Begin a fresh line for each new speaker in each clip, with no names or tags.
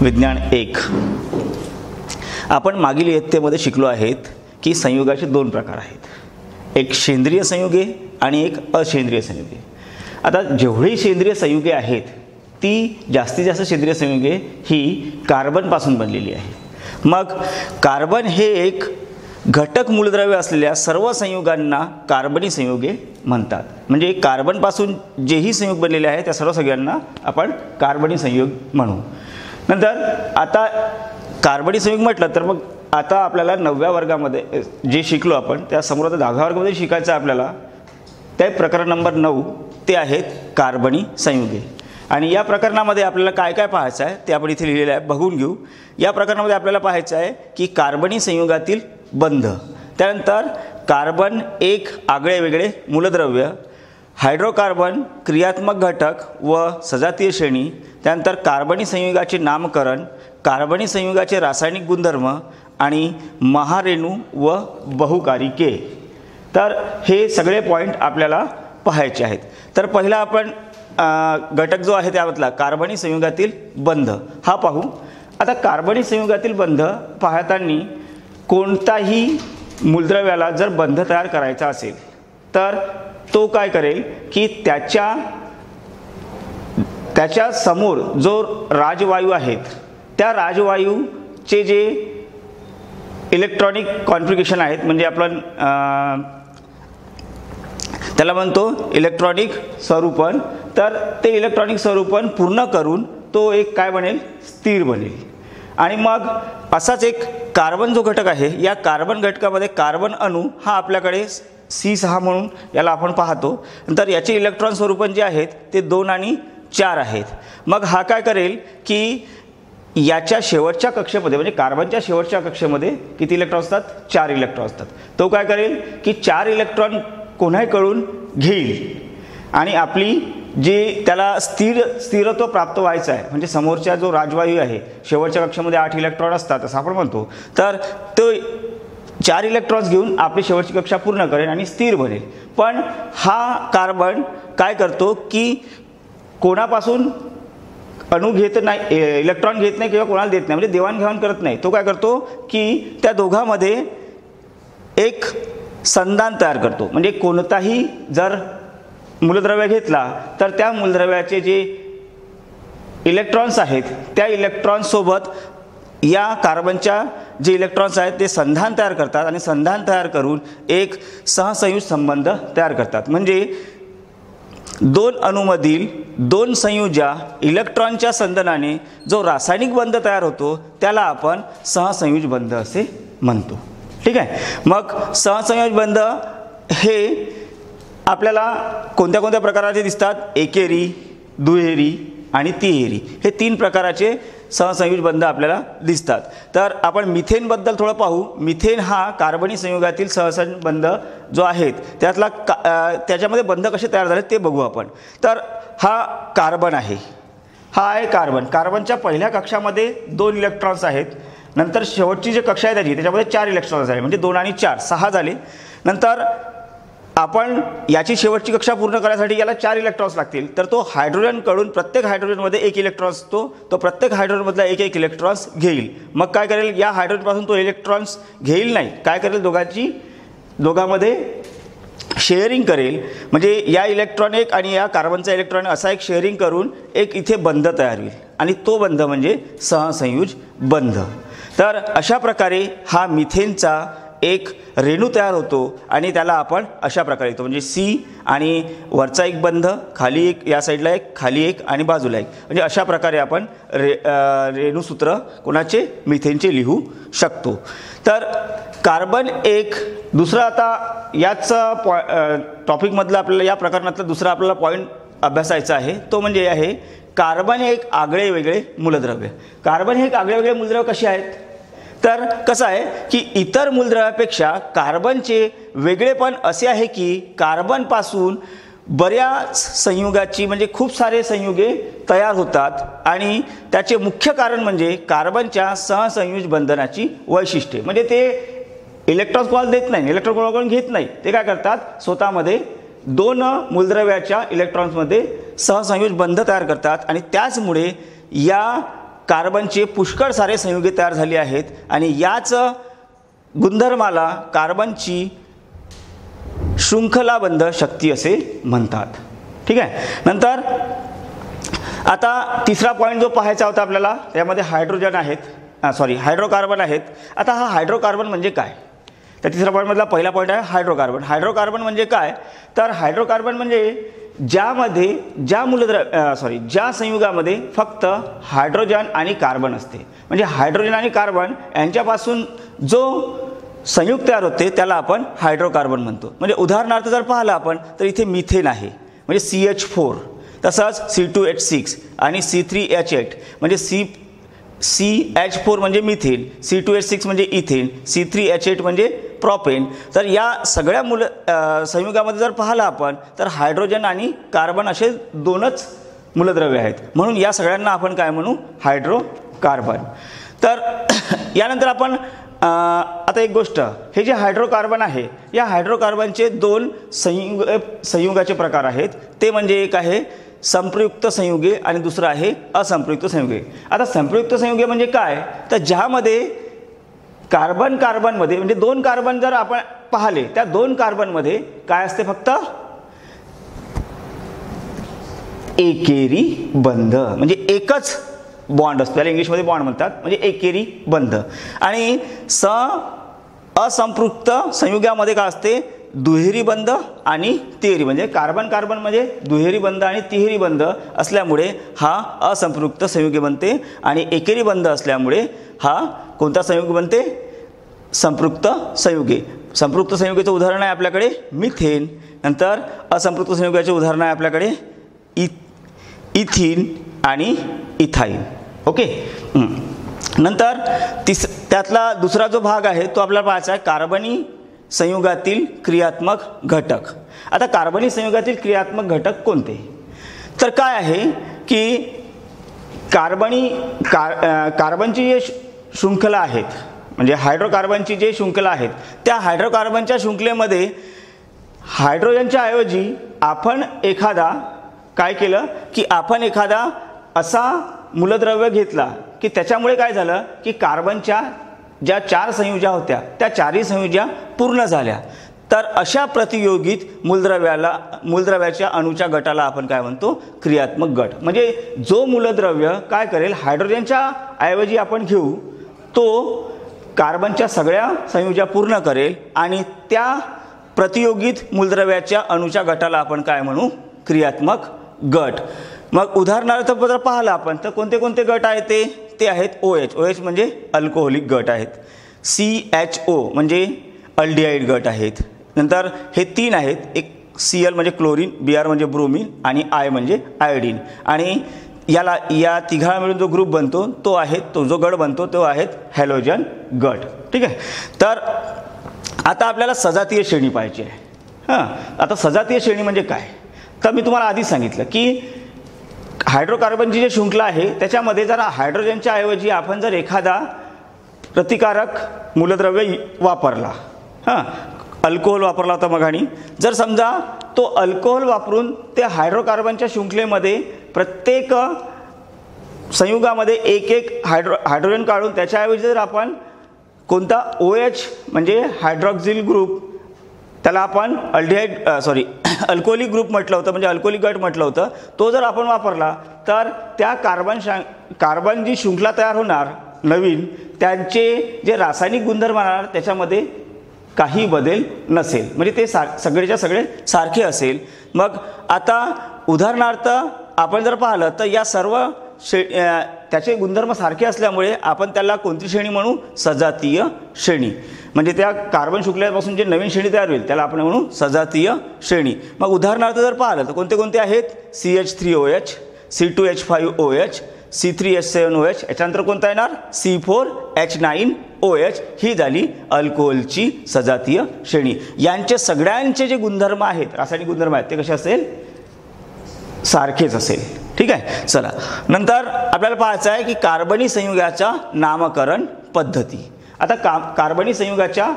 विज्ञान 1 आपण मागील इयत्तेमध्ये शिकलो आहेत की संयुगाचे दोन प्रकार आहेत, एक सेंद्रिय संयुगे आणि एक असेंद्रिय संयुगे। आता जेवढी सेंद्रिय संयुगे आहेत ती जास्तीत जास्त सेंद्रिय संयुगे ही कार्बन पासून बनलेली आहे। मग कार्बन हे एक घटक मूलद्रव्य असलेल्या सर्व संयुगांना कार्बनी संयुगे म्हणतात। म्हणजे कार्बन पासून जेही संयुग बनलेले आहेत त्या सर्व संयुगांना आपण कार्बनी संयुग म्हणू। नंतर आता कार्बनी संयुग म्हटलं तर मग आता आपल्याला 9व्या वर्गामध्ये जे शिकलो आपण त्या समोर 10व्या वर्गामध्ये शिकायचं आपल्याला ते प्रकरण नंबर 9 ते आहेत कार्बनी संयुगे। आणि या प्रकरणामध्ये आपल्याला काय काय पाहायचं आहे ते आपण इथे लिहिलेलं आहे, बघून घेऊ। या प्रकरणामध्ये आपल्याला पाहायचं आहे की कार्बनी संयुगातील बंध, त्यानंतर कार्बन एक आगळे वेगळे मूलद्रव्य, हायड्रोकार्बन क्रियात्मक घटक व सजातीय श्रेणी, त्यानंतर कार्बनी संयुगाचे नामकरण, कार्बनी संयुगाचे रासायनिक गुणधर्म आणि महारेणू व बहुकारिके। तर हे सगळे पॉइंट आपल्याला पाहायचे आहेत। तर पहिला आपण घटक जो आहे त्यामधला कार्बनी संयुगातील बंध हा पाहू। आता कार्बनी संयुगातील बंध पाहताना कोणताही मूलद्रव्याला जर बंध तयार करायचा असेल तर तो काय करेल की त्याच्या समोर जो राजवायू आहेत त्या राजवायूचे जे इलेक्ट्रॉनिक कॉन्फिगरेशन आहेत, म्हणजे आपण त्याला म्हणतो इलेक्ट्रॉनिक स्वरूपन, तर ते इलेक्ट्रॉनिक स्वरूपन पूर्ण करून तो एक काय बनेल, स्थिर बनेल। आणि मग असाच एक कार्बन जो घटक आहे या कार्बन घटकामध्ये कार्बन अणू हा आपल्याकडे C6 म्हणून याला आपण पाहतो। नंतर याचे इलेक्ट्रॉन स्वरूपन जे आहेत ते 2 आणि 4 आहेत। मग हा काय करेल की याच्या शेवटच्या कक्षेमध्ये म्हणजे कार्बनच्या शेवटच्या कक्षेमध्ये किती इलेक्ट्रॉन असतात, 4 इलेक्ट्रॉन असतात। तो काय करेल की 4 इलेक्ट्रॉन कोणाकडून घेईल आणि आपली जे त्याला स्थिरत्व प्राप्त व्हायचं आहे, म्हणजे समोरच्या जो राजवायू आहे शेवटच्या कक्षेमध्ये 8 इलेक्ट्रॉन असतात असं आपण म्हणतो, तर तो 4 इलेक्ट्रॉन्स घेऊन आपली शेवटची कक्षा पूर्ण करेल आणि स्थिर बनेल। पण हा कार्बन काय करतो की कोणापासून अणू घेत नाही, इलेक्ट्रॉन घेत नाही किंवा कोणाला देत नाही, म्हणजे देवाणघेवाण करत नाही। तो काय करतो की त्या दोघांमध्ये एक संधान तयार करतो। म्हणजे कोणताही जर मूलद्रव्य घेतला तर त्या मूलद्रव्याचे जे इलेक्ट्रॉन्स आहेत त्या इलेक्ट्रॉन्स सोबत या कार्बनच्या जे इलेक्ट्रॉन्स आहेत ते संधान तयार करतात आणि संधान तयार करून एक सहसंयुज संबंध तयार करतात। म्हणजे दोन अणूमधील दोन संयुजा इलेक्ट्रॉनच्या संधानाने जो रासायनिक बंध तयार होतो त्याला आपण सहसंयुज बंध असे म्हणतो। ठीक आहे। मग सहसंयोज बंध हे आपल्याला कोणत्या कोणत्या प्रकाराचे दिसतात, एकेरी, दुहेरी आणि तिहेरी हे 3 प्रकाराचे सहसंयोज बंध आपल्याला दिसतात। तर आपण मिथेन बद्दल थोडं पाहू। मिथेन हा कार्बनी संयुगातील सहसंयोज बंध जो आहेत त्यातला त्याच्यामध्ये बंध कसे तयार झाले ते बघू आपण। तर हा कार्बन आहे, हा आहे कार्बन। कार्बनच्या पहिल्या कक्षामध्ये 2 इलेक्ट्रॉन्स आहेत, नंतर शेवटची जी कक्षा आहे त्याच्यामध्ये 4 इलेक्ट्रॉन्स झाले, म्हणजे 2 आणि 4 6 झाले। नंतर आपण याची शेवटची कक्षा पूर्ण करण्यासाठी याला 4 इलेक्ट्रॉन्स लागतील, तर तो हायड्रोजनकडून प्रत्येक हायड्रोजनमध्ये 1 इलेक्ट्रॉन असतो, तो प्रत्येक हायड्रोजनमधला 1 इलेक्ट्रॉन्स घेईल। मग काय करेल, या हायड्रोजनपासून तो इलेक्ट्रॉन्स घेईल नाही, काय करेल दोघांमध्ये शेअरिंग करेल। म्हणजे या इलेक्ट्रॉन एक आणि या कार्बनचा इलेक्ट्रॉन असा एक शेअरिंग करून एक इथे बंध तयार होईल आणि तो बंध म्हणजे सहसंयुज बंध। तर अशा प्रकारे हा मिथेनचा एक रेणू तयार होतो आणि त्याला आपण अशा प्रकारे लिहितो, म्हणजे C आणि वरचा एक बंध, खाली एक, या साईडला एक, खाली एक आणि बाजूला एक, म्हणजे अशा प्रकारे आपण रेणूसूत्र कोणाचे, मिथेनचे लिहू शकतो। तर कार्बन एक दुसरा, आता याच टॉपिकमधला आपल्याला या प्रकरणातला दुसरा आपल्याला पॉईंट अभ्यासायचा आहे, तो म्हणजे आहे कार्बन एक आगळे वेगळे मूलद्रव्य। कार्बन हे एक आगळे वेगळे मूलद्रव्य कसे आहेत, तर कसं आहे की इतर मूलद्रव्यापेक्षा कार्बनचे वेगळेपण असे आहे की कार्बनपासून बऱ्याच संयुगाची म्हणजे खूप सारे संयुगे तयार होतात आणि त्याचे मुख्य कारण म्हणजे कार्बनच्या सहसंयुज बंधनाची वैशिष्ट्ये। म्हणजे ते इलेक्ट्रॉन्स कोणाला देत नाही, इलेक्ट्रॉन कोणाकडून घेत नाही, ते काय करतात स्वतःमध्ये 2 मूलद्रव्याच्या इलेक्ट्रॉन्समध्ये सहसंयुज बंध तयार करतात आणि त्याचमुळे या कार्बनचे पुष्कळ सारे संयुगे तयार झाली आहेत आणि याच गुणधर्माला कार्बनची शृंखलाबंध शक्ती असे म्हणतात. ठीक आहे. नंतर आता तिसरा पॉईंट जो पाहायचा होता आपल्याला, त्यामध्ये हायड्रोजन आहेत, हायड्रोकार्बन आहेत. आता हा हायड्रोकार्बन म्हणजे काय? तर तिसरा पॉईंटमधला पहिला पॉईंट आहे हायड्रोकार्बन. हायड्रोकार्बन म्हणजे काय? तर हायड्रोकार्बन म्हणजे ज्या संयुगामध्ये फक्त हायड्रोजन आणि कार्बन असते. म्हणजे हायड्रोजन आणि कार्बन यांच्यापासून जो संयुग तयार होते त्याला आपण हायड्रोकार्बन म्हणतो. म्हणजे उदाहरणार्थ जर पाहिलं आपण तर इथे मिथेन आहे म्हणजे CH4, तसंच C2H6 आणि C3H8 म्हणजे CH4 म्हणजे मिथेन, C2H6 म्हणजे इथेन, C3H8 म्हणजे प्रोपेन. तर या सगळ्या संयुगामध्ये जर पाहिलं आपण तर हायड्रोजन आणि कार्बन असे दोनच मूलद्रव्य आहेत. म्हणून या सगळ्यांना आपण काय म्हणू? हायड्रोकार्बन. तर यानंतर आपण आता एक गोष्ट, हे जे हायड्रोकार्बन आहे या हायड्रोकार्बनचे दोन संयुगाचे प्रकार आहेत. ते म्हणजे एक आहे संप्रयुक्त संयुगे आणि दुसरं आहे असंप्रयुक्त संयुगे. आता संप्रयुक्त संयुगे म्हणजे काय? तर ज्यामध्ये कार्बनमध्ये म्हणजे दोन कार्बन जर आपण पाहिले त्या दोन कार्बनमध्ये काय असते? फक्त एकेरी बंध, म्हणजे एकच बॉन्ड असतो. त्याला इंग्लिशमध्ये बॉन्ड म्हणतात, म्हणजे एकेरी बंध. आणि असंपृक्त संयुगामध्ये काय असते? दुहेरी बंध आणि तिहेरी, म्हणजे कार्बन म्हणजे दुहेरी बंध आणि तिहेरी बंध असल्यामुळे हा असंपृक्त संयुगे बनते. आणि एकेरी बंध असल्यामुळे हा कोणता संयुग बनते? संपृक्त संयुगे. संपृक्त संयुगेचं उदाहरण आहे आपल्याकडे मिथेन. नंतर असंपृक्त संयुगाचे उदाहरण आहे आपल्याकडे इथिन आणि इथाईन. ओके. नंतर त्यातला दुसरा जो भाग आहे तो आपल्याला पाहायचा आहे कार्बनी संयुगातील क्रियात्मक घटक. आता कार्बनी संयुगातील क्रियात्मक घटक कोणते? तर काय आहे की कार्बनची जे शृंखला आहेत, म्हणजे हायड्रोकार्बनची जे शृंखला आहेत, त्या हायड्रोकार्बनच्या शृंखलेमध्ये हायड्रोजनच्या ऐवजी आपण एखादा काय केलं की आपण एखादा असा मूलद्रव्य घेतला की त्याच्यामुळे काय झालं की कार्बनच्या ज्या 4 संयुजा होत्या त्या 4ही संयुजा पूर्ण झाल्या. तर अशा प्रतियोगित मूलद्रव्याच्या अणूच्या गटाला आपण काय म्हणतो? क्रियात्मक गट. म्हणजे जो मूलद्रव्य काय करेल, हायड्रोजनच्या ऐवजी आपण घेऊ, तो कार्बनच्या सगळ्या संयुजा पूर्ण करेल आणि त्या प्रतियोगित मूलद्रव्याच्या अणूच्या गटाला आपण काय म्हणू? क्रियात्मक गट. मग उदाहरणार्थ जर पाहिलं आपण तर कोणते कोणते गट आहेत ते आहेत OH म्हणजे अल्कोहोलिक गट आहेत. CHO म्हणजे अल्डिहाइड गट आहेत. नंतर हे 3 आहेत, एक Cl म्हणजे क्लोरीन, Br म्हणजे ब्रोमीन आणि I म्हणजे आयोडीन. आणि या तिघाला मिळून जो ग्रुप बनतो जो गट बनतो तो आहेत हॅलोजन गट. ठीक आहे. तर आता आपल्याला सजातीय श्रेणी पाहिजे आहे. आता सजातीय श्रेणी म्हणजे काय? तर मी तुम्हाला आधीच सांगितलं की हायड्रोकार्बनची जी शृंखला आहे त्याच्यामध्ये जर हायड्रोजनच्या ऐवजी आपण जर एखादा प्रतिकारक मूलद्रव्य वापरला, अल्कोहोल वापरला होता मघानी, जर समजा तो अल्कोहोल वापरून त्या हायड्रोकार्बनच्या शृंखलेमध्ये प्रत्येक संयुगामध्ये एक हायड्रोजन काढून त्याच्याऐवजी जर आपण कोणता OH म्हणजे हायड्रॉक्सिल ग्रुप, त्याला आपण अल्कोहोलिक ग्रुप म्हटलं होतं, म्हणजे अल्कोहोलिक गट म्हटलं होतं, तो जर आपण वापरला तर त्या कार्बन जी शृंखला तयार होणार नवीन, त्यांचे जे रासायनिक गुणधर्म राहणार त्याच्यामध्ये काही बदल नसेल, म्हणजे ते सगळेच्या सगळे सारखे असेल. मग आता उदाहरणार्थ आपण जर पाहिलं तर या सर्व त्याचे गुणधर्म सारखे असल्यामुळे आपण त्याला कोणती श्रेणी म्हणू? सजातीय श्रेणी. म्हणजे त्या कार्बन शृंखलेपासून जे नवीन श्रेणी तयार होईल त्याला आपण म्हणू सजातीय श्रेणी. मग उदाहरणार्थ जर पाहिलं तर कोणते कोणते आहेत? CH3OH, C2H5OH, C3H7OH, याच्यानंतर कोणता येणार? C4H9OH. ही झाली अल्कोहोलची सजातीय श्रेणी. यांचे सगळ्यांचे जे गुणधर्म आहेत, रासायनिक गुणधर्म आहेत, ते कसे असेल? सारखेच असेल. ठीक आहे. चला, नंतर आपल्याला पाहायचं आहे की कार्बनी संयुगाच्या नामकरण पद्धती. आता कार्बनी संयुगाच्या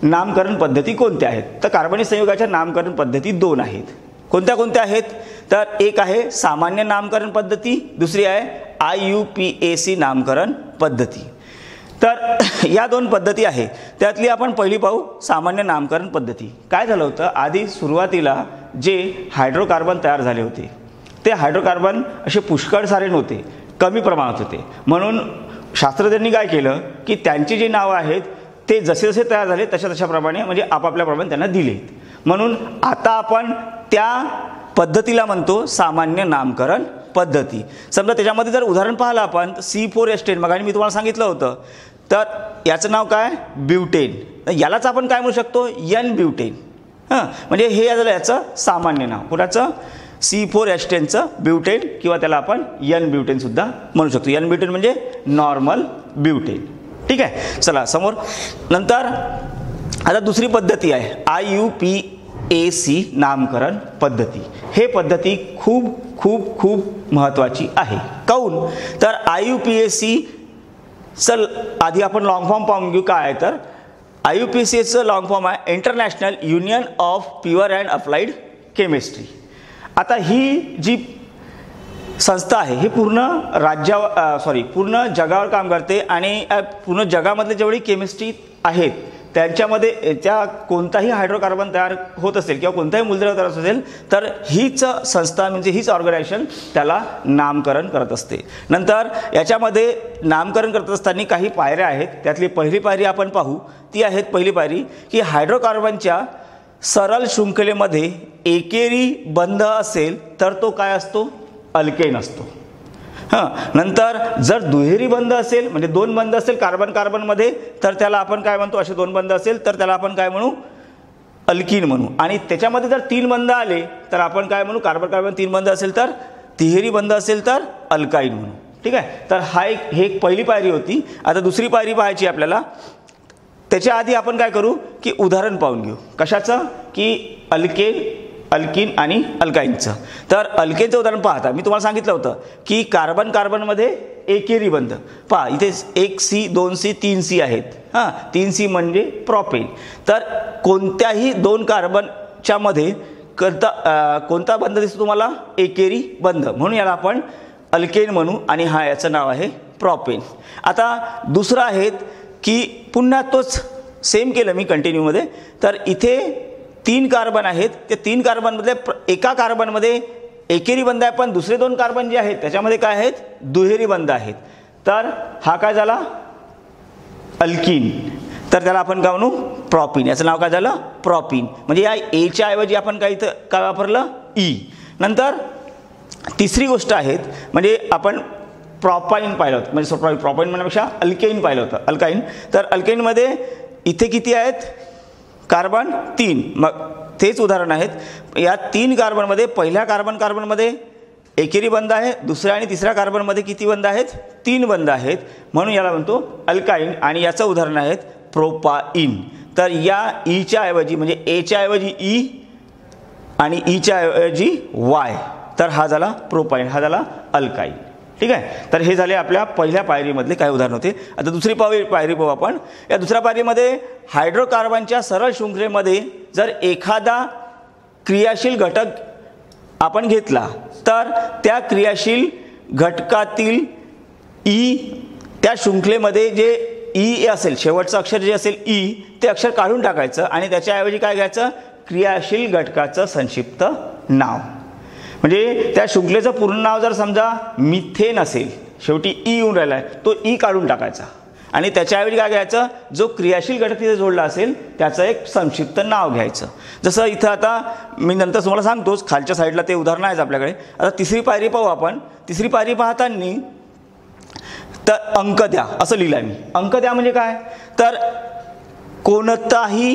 नामकरण पद्धती कोणत्या आहेत? तर कार्बनी संयुगाच्या नामकरण पद्धती 2 आहेत. कोणत्या कोणत्या आहेत? तर एक आहे सामान्य नामकरण पद्धती, दुसरी आहे IUPAC नामकरण पद्धती. तर या दोन पद्धती आहे, त्यातली आपण पहिली पाहू सामान्य नामकरण पद्धती. काय झालं होतं, आधी सुरुवातीला जे हायड्रोकार्बन तयार झाले होते ते हायड्रोकार्बन असे पुष्कळ सारे नव्हते, कमी प्रमाणात होते. म्हणून शास्त्रज्ञांनी काय केलं की त्यांची जी नावं आहेत ते जसे जसे तयार झाले तशाप्रमाणे म्हणजे आपापल्याप्रमाणे त्यांना दिले. म्हणून आता आपण त्या पद्धतीला म्हणतो सामान्य नामकरण पद्धती. समजा त्याच्यामध्ये जर उदाहरण पाहिलं आपण C4H10, मग मी तुम्हाला सांगितलं होतं, तर याचं नाव काय, ब्युटेन. यालाच आपण काय म्हणू शकतो, N ब्युटेन. म्हणजे हे झालं याचं सामान्य नाव. कुणाचं, C4H10चं ब्युटेन, किंवा त्याला आपण N ब्युटेन सुद्धा म्हणू शकतो. N ब्युटेन म्हणजे नॉर्मल ब्युटेन. ठीक आहे, चला समोर. नंतर आता दुसरी पद्धती आहे IUPAC नामकरण पद्धती. हे पद्धती खूप खूप खूप महत्त्वाची आहे. काऊन, तर IUPAC चल आधी आपण लॉंग फॉर्म पाहून घेऊ. काय आहे तर IUPACचं लॉंग फॉर्म आहे international union of pure and applied chemistry. आता ही जी संस्था आहे ही पूर्ण पूर्ण जगावर काम करते आणि पूर्ण जगामधले जेवढी केमिस्ट्री आहेत त्यांच्यामध्ये त्या कोणताही हायड्रोकार्बन तयार होत असेल किंवा कोणताही मूलद्रव्य तयार असेल तर हीच संस्था म्हणजे हीच ऑर्गनायझेशन त्याला नामकरण करत असते. नंतर याच्यामध्ये नामकरण करत असताना काही पायऱ्या आहेत. त्यातली पहिली पायरी आपण पाहू. ती आहेत पहिली पायरी की हायड्रोकार्बनच्या सरळ शृंखलेमध्ये एकेरी बंध असेल तर तो काय असतो, अल्केन असतो. नंतर जर दुहेरी बंध असेल म्हणजे दोन बंध असेल कार्बन कार्बनमध्ये तर त्याला आपण काय म्हणतो, असे दोन बंध असेल तर त्याला आपण काय म्हणू, अल्कीन म्हणू. आणि त्याच्यामध्ये जर तीन बंध आले तर आपण काय म्हणू, कार्बन कार्बन तीन बंध असेल तर तिहेरी बंध असेल तर अल्काईन म्हणू. ठीक आहे, तर हे एक पहिली पायरी होती. आता दुसरी पायरी पाहायची आपल्याला. त्याच्या आधी आपण काय करू की उदाहरण पाहून घेऊ. कशाचं, की अल्केन, अल्किन आणि अल्काईनचं. तर अल्केनचं उदाहरण पाहता मी तुम्हाला सांगितलं होतं की कार्बन कार्बनमध्ये एकेरी बंध पहा. इथे 1C 2C 3C आहेत. 3C म्हणजे प्रोपेन. तर कोणत्याही दोन कार्बनच्या मध्ये कोणता बंध दिसतो तुम्हाला, एकेरी बंध, म्हणून याला आपण अल्केन म्हणू आणि याचं नाव आहे प्रोपेन. आता दुसरं आहेत की पुन्हा तोच सेम केलं मी कंटिन्यूमध्ये. तर इथे तीन कार्बन आहेत. त्या तीन कार्बनमधले एका कार्बनमध्ये एकेरी बंध आहे पण दुसरे दोन कार्बन जे आहेत त्याच्यामध्ये काय आहेत, दुहेरी बंध आहेत. तर हा काय झाला, अल्किन. तर त्याला आपण काय म्हणू, प्रॉपिन. याचं नाव काय झालं, प्रॉपिन. म्हणजे या एच्या ऐवजी आपण काय इथं काय वापरलं, ई. नंतर तिसरी गोष्ट आहेत म्हणजे आपण प्रॉपाईन पाहिलं होतं, म्हणजे प्रॉपाईन म्हणण्यापेक्षा अल्केन पाहिलं होतं, अल्काईन. तर अल्केनमध्ये इथे किती आहेत, कार्बन 3. मग तेच उदाहरण आहेत. या तीन कार्बनमध्ये पहिल्या कार्बनमध्ये एकेरी बंध आहे, दुसऱ्या आणि तिसऱ्या कार्बनमध्ये किती बंध आहेत, 3 बंध आहेत, म्हणून याला म्हणतो अल्काईन. आणि याचं उदाहरण आहेत प्रोपाईन. तर या ईच्या ऐवजी म्हणजे एच्या ऐवजी ई आणि ईच्या ऐवजी वाय, तर हा झाला प्रोपाईन, हा झाला अल्काईन. ठीक आहे, तर हे झाले आपल्या पहिल्या पायरीमधले काही उदाहरण होते. आता दुसरी पायरी पाहू आपण. या दुसऱ्या पायरीमध्ये हायड्रोकार्बनच्या सरळ शृंखलेमध्ये जर एखादा क्रियाशील घटक आपण घेतला तर त्या क्रियाशील घटकातील ई, त्या शृंखलेमध्ये जे ई असेल, शेवटचं अक्षर जे असेल ई, ते अक्षर काढून टाकायचं आणि त्याच्याऐवजी काय घ्यायचं, क्रियाशील घटकाचं संक्षिप्त नाव. म्हणजे त्या शृंखलेचं पूर्ण नाव जर समजा मिथेन असेल, शेवटी ई येऊन राहिला आहे, तो ई काढून टाकायचा आणि त्याच्याऐवजी काय घ्यायचं, जो क्रियाशील घटक तिथे जोडला असेल त्याचं एक संक्षिप्त नाव घ्यायचं. जसं इथं आता मी नंतर तुम्हाला सांगतोच, खालच्या साईडला ते उदाहरण आहेच आपल्याकडे. आता तिसरी पायरी पाहू आपण. तिसरी पायरी पाहताना तर अंक द्या असं लिहिलं आहे मी. अंक द्या म्हणजे काय, तर कोणताही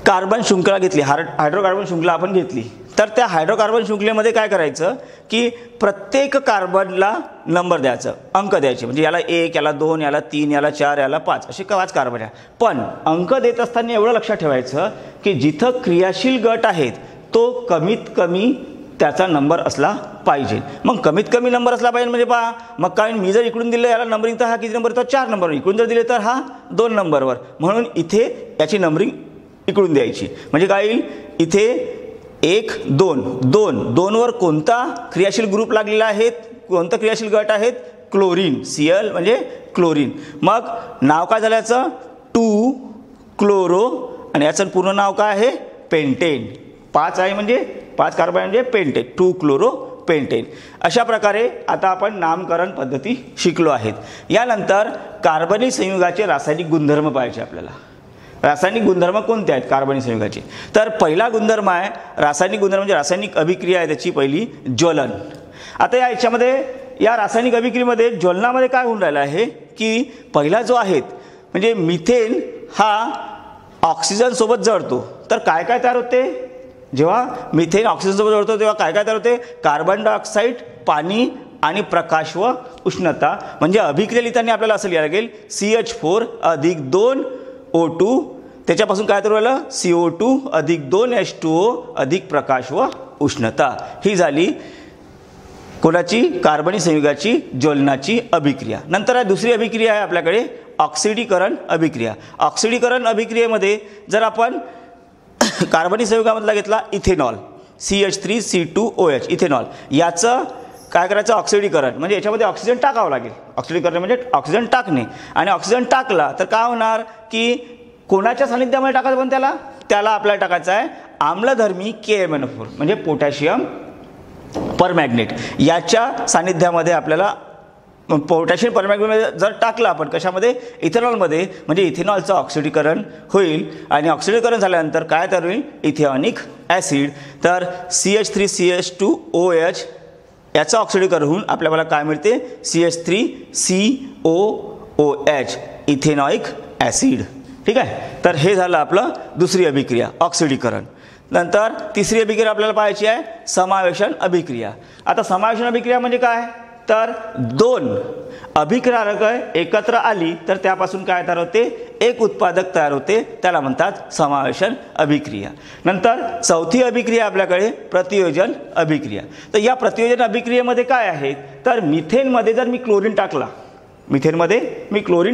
कार्बन शृंखला घेतली, हायड्रोकार्बन शृंखला आपण घेतली, तर त्या हायड्रोकार्बन शृंखलेमध्ये काय करायचं की प्रत्येक कार्बनला नंबर द्यायचं, अंक द्यायचे. म्हणजे याला 1, याला 2, याला 3, याला 4, याला 5, असे 5 कार्बन आहे. पण अंक देत असताना एवढं लक्षात ठेवायचं की जिथं क्रियाशील गट आहेत तो कमीत कमी त्याचा नंबर असला पाहिजे. मग कमीत कमी नंबर असला पाहिजे म्हणजे पहा, मग काय मी जर इकडून दिलं याला नंबरिंग तर हा किती नंबर येतो, 4 नंबर. इकडून जर दिले तर हा 2 नंबरवर, म्हणून इथे याची नंबरिंग इकडून द्यायची. म्हणजे काय येईल, इथे 1, 2, 2, 2 वर कोणता क्रियाशील ग्रुप लागलेला आहे कोणतं क्रियाशील गट आहेत? क्लोरीन, Cl म्हणजे क्लोरीन. मग नाव काय झालं याचं? 2 क्लोरो आणि याचं पूर्ण नाव काय आहे? पेंटेन. 5 आहे म्हणजे 5 कार्बन म्हणजे पेंटेन, 2 क्लोरो पेंटेन. अशा प्रकारे आता आपण नामकरण पद्धती शिकलो आहेत. यानंतर कार्बनी संयुगाचे रासायनिक गुणधर्म पाहायचे आपल्याला. रासायनिक गुणधर्म कोणते आहेत कार्बनी संयुगाचे? तर पहिला गुणधर्म आहे रासायनिक गुणधर्म म्हणजे रासायनिक अभिक्रिया आहे त्याची पहिली ज्वलन. आता याच्यामध्ये या रासायनिक अभिक्रियेमध्ये ज्वलनामध्ये काय होऊन राहिलं आहे की पहिला जो आहे म्हणजे मिथेन हा ऑक्सिजन सोबत जळतो. तर काय काय तयार होते? जेव्हा मिथेन ऑक्सिजन सोबत जळतो तेव्हा काय काय तयार होते? कार्बन डायऑक्साईड, पाणी आणि प्रकाश व उष्णता. म्हणजे अभिक्रिया लिहिताना आपल्याला असं लिहायला लागेल CH4 अधिक 2 O2 त्याच्यापासून काय तयार झालं? CO2 अधिक 2 H2O अधिक प्रकाश व उष्णता. ही झाली कोणाची? कार्बनी संयुगाची ज्वलनाची अभिक्रिया. नंतर दुसरी अभिक्रिया आहे आपल्याकडे ऑक्सिडीकरण अभिक्रिया. ऑक्सिडीकरण अभिक्रियेमध्ये जर आपण कार्बनी संयुगामधला घेतला इथेनॉल CH3C2OH इथेनॉल, याचं काय करायचं? ऑक्सिडीकरण म्हणजे याच्यामध्ये ऑक्सिजन टाकावं लागेल. ऑक्सिडीकरण म्हणजे ऑक्सिजन टाकणे. आणि ऑक्सिजन टाकला तर काय होणार की कोणाच्या सानिध्यामध्ये टाकायचं? पण त्याला आपल्याला टाकायचं आहे आम्लधर्मी KMnO4 म्हणजे पोटॅशियम परमॅग्नेट. याच्या सानिध्यामध्ये आपल्याला पोटॅशियम परमॅग्नेट जर टाकलं आपण कशामध्ये? इथेनॉलमध्ये, म्हणजे इथेनॉलचं ऑक्सिडीकरण होईल. आणि ऑक्सिडीकरण झाल्यानंतर काय तयार होईल? इथेनॉनिक ॲसिड. तर CH3CH2OH याचं ऑक्सिडीकरण होऊन आपल्याला काय मिळते? CH3COOH ethanoic acid. ठीक आहे. तर हे झालं आपलं दुसरी अभिक्रिया ऑक्सिडीकरण. नंतर तिसरी अभिक्रिया आपल्याला पाहायची आहे समावेशन अभिक्रिया. आता समावेशन अभिक्रिया म्हणजे काय? तर 2 अभिक्रियारक एकत्र आली तर त्यापासून काय तयार होते? एक उत्पादक तयार होते, त्याला म्हणतात समावेशन अभिक्रिया. नंतर चौथी अभिक्रिया आपल्याकडे प्रतियोजन अभिक्रिया. तर या प्रतियोजन अभिक्रियेमध्ये काय आहे? तर मिथेनमध्ये जर मी क्लोरीन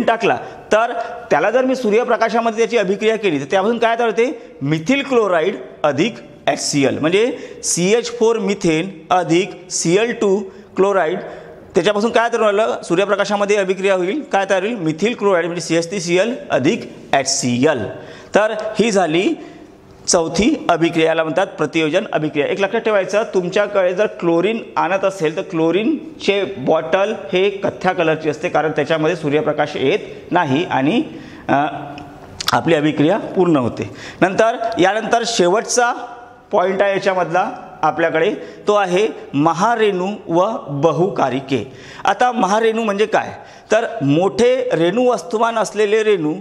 टाकला तर त्याला जर मी सूर्यप्रकाशामध्ये त्याची अभिक्रिया केली तर त्यापासून काय तयार होते? मिथिल क्लोराईड अधिक HCl म्हणजे CH4 मिथेन अधिक Cl2 क्लोराईड. त्याच्यापासून काय तयार झालं? सूर्यप्रकाशामध्ये अभिक्रिया होईल, काय तयार होईल? मिथिल क्लोराईड म्हणजे CH3Cl अधिक HCl. तर ही झाली चौथी अभिक्रियाला म्हणतात प्रतियोजन अभिक्रिया. एक लक्षात ठेवायचं, तुमच्याकडे जर क्लोरीन आणत असेल तर क्लोरीनचे बॉटल हे कथ्या कलरची असते, कारण त्याच्यामध्ये सूर्यप्रकाश येत नाही आणि आपली अभिक्रिया पूर्ण होते. नंतर यानंतर शेवटचा पॉईंट आहे याच्यामधला आपल्याकडे, तो आहे महारेणू व बहुकारिके. आता महारेणू म्हणजे काय? तर मोठे रेणू वस्तुमान असलेले रेणू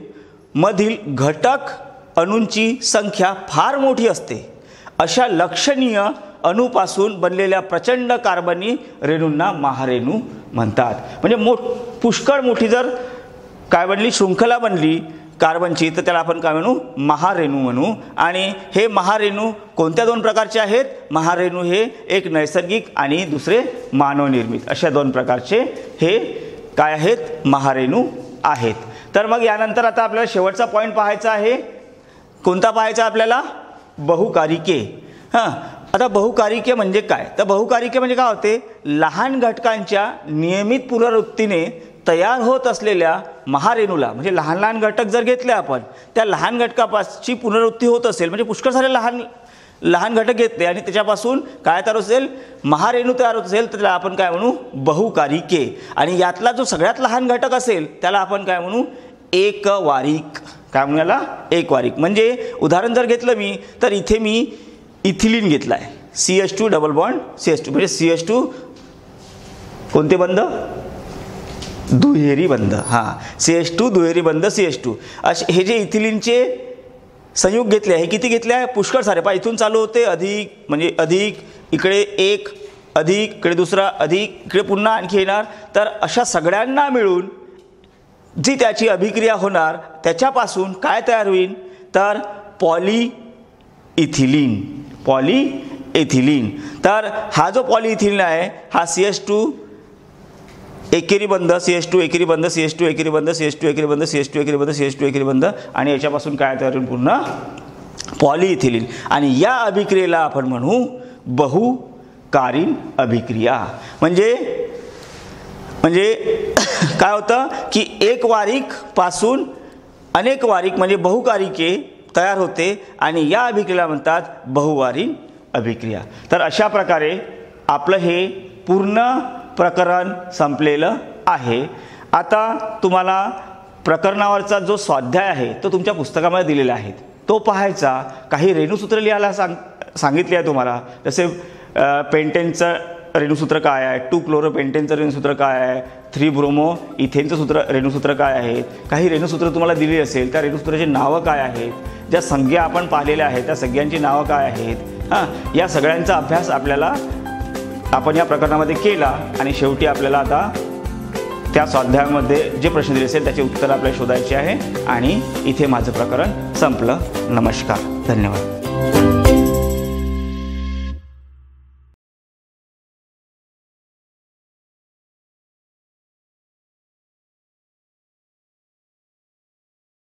मधील घटक अणूंची संख्या फार मोठी असते. अशा लक्षणीय अणूपासून बनलेल्या प्रचंड कार्बनी रेणूंना महारेणू म्हणतात. म्हणजे पुष्कळ मोठी जर काय बनली, शृंखला बनली कार्बनची, तर त्याला आपण काय म्हणू? महारेणू म्हणू. आणि हे महारेणू कोणत्या 2 प्रकारचे आहेत? महारेणू हे एक नैसर्गिक आणि दुसरे मानवनिर्मित, अशा 2 प्रकारचे हे काय आहेत? महारेणू आहेत. तर मग यानंतर आता आपल्याला शेवटचा पॉईंट पाहायचा आहे. कोणता पाहायचा आपल्याला? बहुकारिके. आता बहुकारिके म्हणजे काय? तर बहुकारिके म्हणजे काय होते? लहान घटकांच्या नियमित पुनरावृत्तीने तयार होत असलेल्या महारेणूला, म्हणजे लहान लहान घटक जर घेतले आपण, त्या लहान घटकापासूनची पुनरावृत्ती होत असेल, म्हणजे पुष्कळ सारे लहान घटक घेतले आणि त्याच्यापासून काय तयार असेल? महारेणू तयार होत असेल, तर त्याला आपण काय म्हणू? बहुकारिके. आणि यातला जो सगळ्यात लहान घटक असेल त्याला आपण काय म्हणू? एकवारिक. काय म्हणू याला? एकवारिक. म्हणजे उदाहरण जर घेतलं मी, तर इथे मी इथिलीन घेतला आहे, CH2 डबल बॉन्ड CH2 म्हणजे CH2 कोणते बंध? दुहेरी बंध. CH2 दुहेरी बंध CH2. असे हे जे इथिलीनचे संयुग घेतले आहे, किती घेतले आहे? पुष्कळ सारे. पहा इथून चालू होते अधिक, म्हणजे अधिक, इकडे एक, अधिक, इकडे दुसरा, अधिक, इकडे पुन्हा आणखी येणार. तर अशा सगळ्यांना मिळून जी त्याची अभिक्रिया होणार त्याच्यापासून काय तयार होईल? तर पॉलीइथिलीन. तर हा जो पॉलीइथिलीन आहे हा CH2 एकेरी बंध, CH2 एकेरी बंध, CH2 एकेरी बंध, CH2 एकेरी बंध, CH2 एकेरी बंध, CH2 एकेरी बंध, आणि याच्यापासून काय तयार होईल? पूर्ण पॉलीइथिलीन. आणि या अभिक्रियेला आपण म्हणू बहुकारीन अभिक्रिया. म्हणजे म्हणजे काय होतं की एक वारिक पासून अनेक वारिक म्हणजे बहुकारिके तयार होते आणि या अभिक्रियेला म्हणतात बहुवारीन अभिक्रिया. तर अशा प्रकारे आपलं हे पूर्ण प्रकरण संपलेलं आहे. आता तुम्हाला प्रकरणावरचा जो स्वाध्याय आहे तो तुमच्या पुस्तकामध्ये दिलेला आहे, तो पाहायचा. काही रेणुसूत्र लिहायला सांगितले आहे तुम्हाला, जसे पेंटेनचं रेणुसूत्र काय आहे, 2 क्लोरोपेंटेनचं रेणुसूत्र काय आहे, 3 ब्रोमो इथेनचं रेणुसूत्र काय आहेत. काही रेणुसूत्र तुम्हाला दिली असेल, त्या रेणुसूत्राची नावं काय आहेत, ज्या संज्ञा आपण पाहिलेल्या आहेत त्या संज्ञांची नावं काय आहेत. या सगळ्यांचा अभ्यास आपण या प्रकरणामध्ये केला आणि शेवटी आपल्याला आता त्या स्वाध्यायामध्ये जे प्रश्न दिले असेल त्याचे उत्तर आपल्याला शोधायचे आहे. आणि इथे माझं प्रकरण संपलं. नमस्कार, धन्यवाद.